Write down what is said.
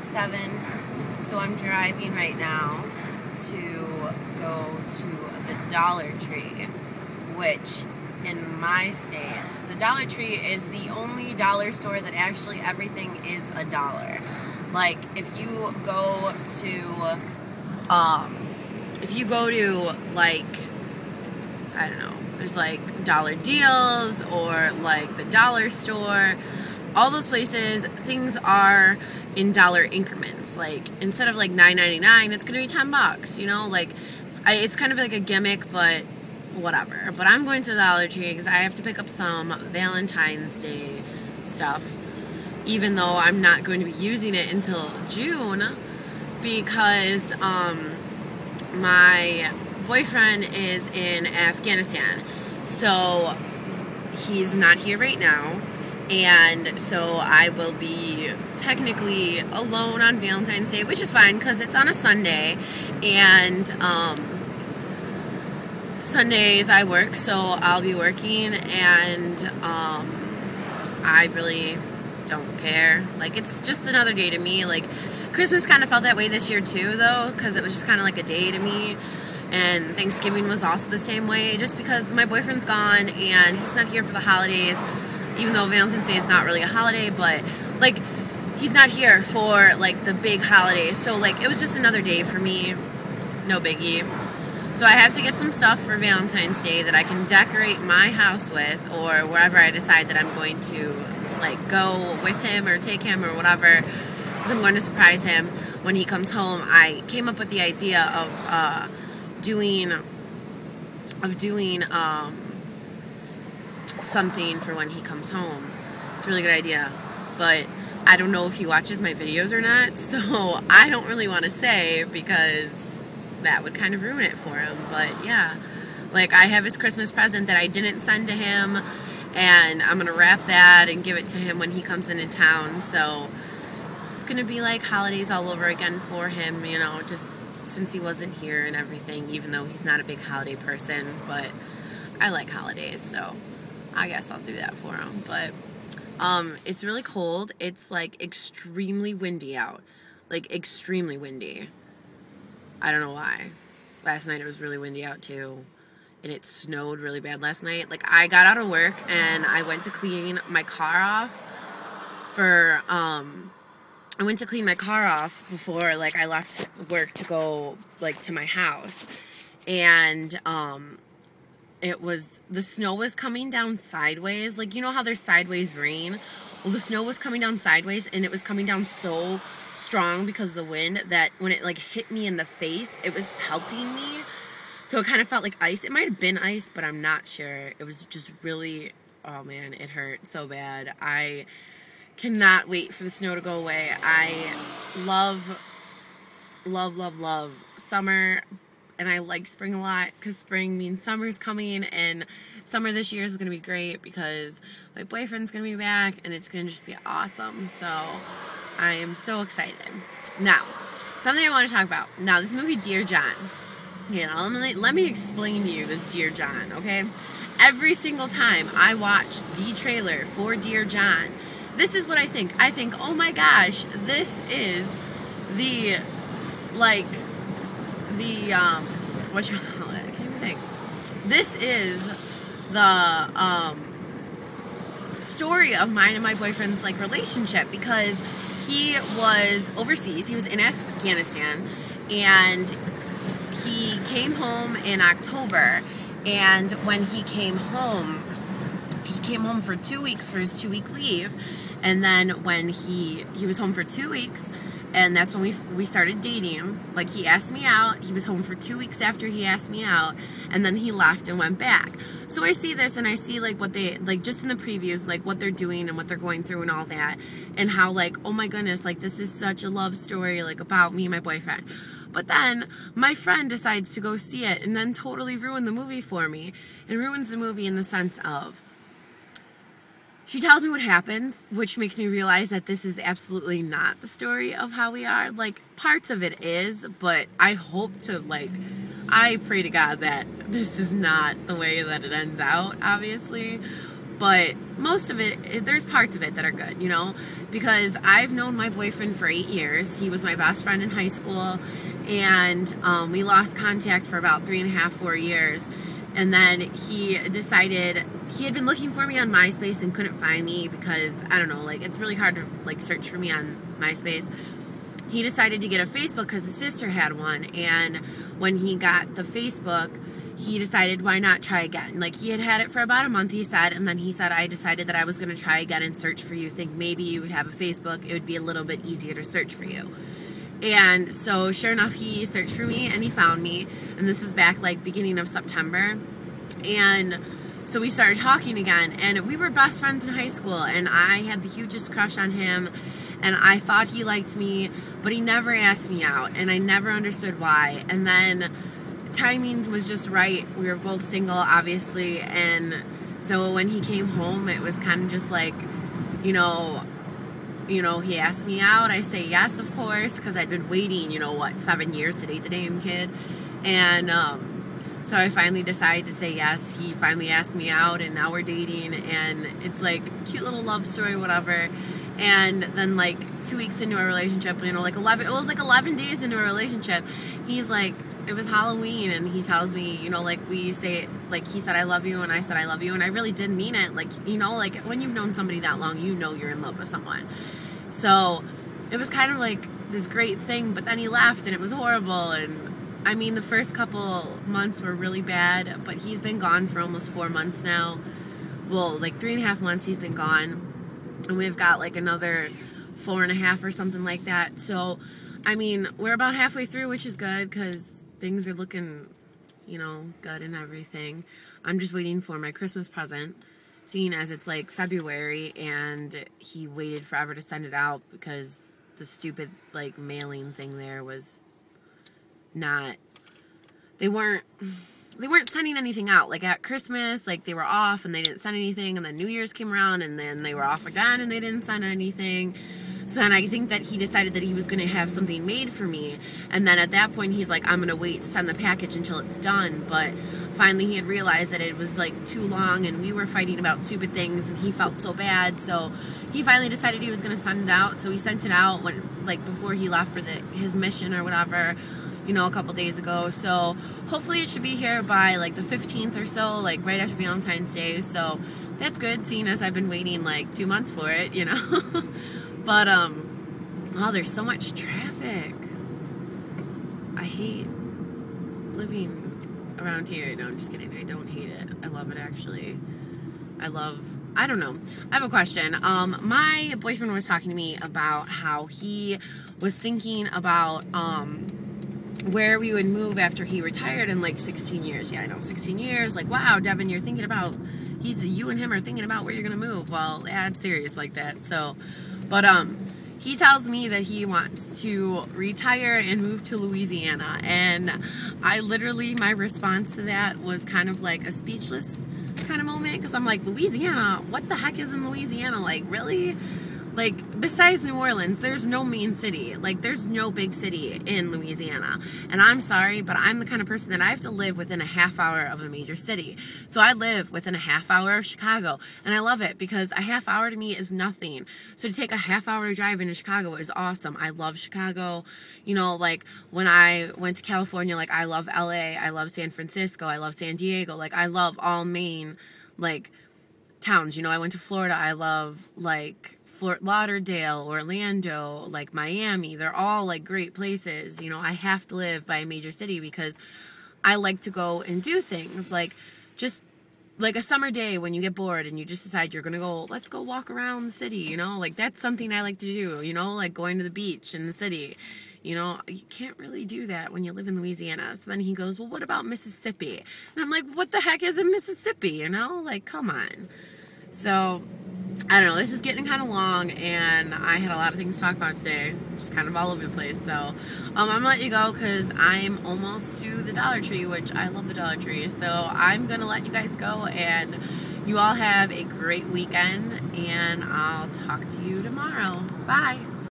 7, so I'm driving right now to go to the Dollar Tree, which in my state, the Dollar Tree is the only dollar store that actually everything is $1. Like, if you go to, like, I don't know, there's like dollar deals or like the dollar store, all those places, things are in dollar increments. Like, instead of like $9.99, it's gonna be $10, you know? Like, it's kind of like a gimmick, but whatever. But I'm going to the Dollar Tree because I have to pick up some Valentine's Day stuff, even though I'm not going to be using it until June, because my boyfriend is in Afghanistan, so he's not here right now, and so I will be technically alone on Valentine's Day, which is fine because it's on a Sunday, and Sundays I work, so I'll be working, and I really don't care. Like, it's just another day to me. Like, Christmas kind of felt that way this year too, though, because it was just kind of like a day to me. And Thanksgiving was also the same way, just because my boyfriend's gone and he's not here for the holidays, even though Valentine's Day is not really a holiday, but like, he's not here for like the big holidays. So like, it was just another day for me, no biggie. So I have to get some stuff for Valentine's Day that I can decorate my house with, or wherever I decide that I'm going to like go with him or take him or whatever, because I'm going to surprise him when he comes home. I came up with the idea of doing something for when he comes home. It's a really good idea, but I don't know if he watches my videos or not, so I don't really want to say, because that would kind of ruin it for him. But yeah, like, I have his Christmas present that I didn't send to him, and I'm gonna wrap that and give it to him when he comes into town. So it's gonna be like holidays all over again for him, you know, just since he wasn't here and everything, even though he's not a big holiday person. But I like holidays, so I guess I'll do that for him. But it's really cold. It's like extremely windy out, like extremely windy. I don't know why. Last night it was really windy out too, and it snowed really bad last night. Like, I got out of work and I went to clean my car off before, like, I left work to go, like, to my house, and the snow was coming down sideways. Like, you know how there's sideways rain? Well, the snow was coming down sideways, and it was coming down so strong because of the wind that when it like hit me in the face, it was pelting me. So it kind of felt like ice. It might have been ice, but I'm not sure. It was just really, oh man, it hurt so bad. I cannot wait for the snow to go away. I love, love, love, love summer, and I like spring a lot because spring means summer's coming, and summer this year is going to be great because my boyfriend's going to be back, and it's going to just be awesome. So I am so excited. Now, something I want to talk about. Now, this movie, Dear John. Yeah, let me explain to you this Dear John, okay? Every single time I watch the trailer for Dear John, this is what I think. I think, oh my gosh, this is the, like, the, whatchamacallit? I can't even think. This is the, story of mine and my boyfriend's, like, relationship, because he was overseas. He was in Afghanistan, and he came home in October, and when he came home for 2 weeks for his 2-week leave, and then when he was home for 2 weeks, and that's when we started dating. Like, he asked me out, he was home for 2 weeks after he asked me out, and then he left and went back. So I see this, and I see, like, what they, like, just in the previews, like, what they're doing and what they're going through and all that, and how, like, oh my goodness, like, this is such a love story, like, about me and my boyfriend. But then my friend decides to go see it and then totally ruin the movie for me, and ruins the movie in the sense of, she tells me what happens, which makes me realize that this is absolutely not the story of how we are. Like, parts of it is, but I hope to, like, I pray to God that this is not the way that it ends out, obviously. But most of it, there's parts of it that are good, you know, because I've known my boyfriend for 8 years. He was my best friend in high school, and we lost contact for about 3.5, 4 years. And then he decided, he had been looking for me on MySpace and couldn't find me because, I don't know, like, it's really hard to, like, search for me on MySpace. He decided to get a Facebook because his sister had one, and when he got the Facebook, he decided, why not try again? Like, he had it for about a month, he said, and then he said, I decided that I was going to try again and search for you. Think maybe you would have a Facebook. It would be a little bit easier to search for you. And so, sure enough, he searched for me, and he found me, and this is back, like, beginning of September, and so we started talking again, and we were best friends in high school, and I had the hugest crush on him, and I thought he liked me, but he never asked me out, and I never understood why. And then timing was just right. We were both single, obviously, and so when he came home, it was kind of just like, you know, he asked me out. I say yes, of course, because I'd been waiting, 7 years to date the damn kid. And so I finally decided to say yes. He finally asked me out, and now we're dating, and it's like cute little love story, whatever. And then, like, 2 weeks into our relationship, it was like 11 days into a relationship, he's like, it was Halloween, and he tells me, like, we say, like, he said, I love you, and I said, I love you, and I really did mean it. Like, like, when you've known somebody that long, you're in love with someone. So it was kind of like this great thing, but then he left, and it was horrible. And I mean, the first couple months were really bad, but he's been gone for almost 4 months now. Well, like 3.5 months he's been gone, and we've got like another 4.5 or something like that. So, I mean, we're about halfway through, which is good, because things are looking, good and everything. I'm just waiting for my Christmas present, seeing as it's like February, and he waited forever to send it out because the stupid, like, mailing thing there was not, they weren't sending anything out. Like, at Christmas, like, they were off and they didn't send anything, and then New Year's came around and then they were off again and they didn't send anything. So then I think that he decided that he was going to have something made for me, and then at that point he's like, I'm going to wait to send the package until it's done. But finally he had realized that it was like too long, and we were fighting about stupid things, and he felt so bad, so he finally decided he was going to send it out. So he sent it out when, like, before he left for his mission or whatever, a couple days ago. So hopefully it should be here by like the 15th or so, like right after Valentine's Day. So that's good, seeing as I've been waiting like 2 months for it, But, oh, there's so much traffic. I hate living around here. No, I'm just kidding. I don't hate it. I love it, actually. I don't know. I have a question. My boyfriend was talking to me about how he was thinking about, where we would move after he retired in like 16 years. Yeah, I know, 16 years. Like, wow, Devin, you and him are thinking about where you're going to move. Well, yeah, it's serious like that. So, but, he tells me that he wants to retire and move to Louisiana. And I literally, my response to that was kind of like a speechless kind of moment. Because I'm like, Louisiana? What the heck is in Louisiana? Like, really? Like, besides New Orleans, there's no main city. Like, there's no big city in Louisiana. And I'm sorry, but I'm the kind of person that I have to live within a half hour of a major city. So I live within a half hour of Chicago. And I love it because a half hour to me is nothing. So to take a half hour to drive into Chicago is awesome. I love Chicago. Like, when I went to California, like, I love LA. I love San Francisco. I love San Diego. Like, I love all main, like, towns. I went to Florida. I love, like, Fort Lauderdale, Orlando, like Miami. They're all like great places. I have to live by a major city because I like to go and do things, like just like a summer day when you get bored and you just decide you're gonna go, let's go walk around the city, like that's something I like to do, like going to the beach in the city. You can't really do that when you live in Louisiana. So then he goes, well, what about Mississippi? And I'm like, what the heck is in Mississippi? Like, come on. So I don't know, this is getting kind of long, and I had a lot of things to talk about today, just kind of all over the place. So I'm gonna let you go because I'm almost to the Dollar Tree, which I love the Dollar Tree. So I'm gonna let you guys go, and you all have a great weekend, and I'll talk to you tomorrow. Bye.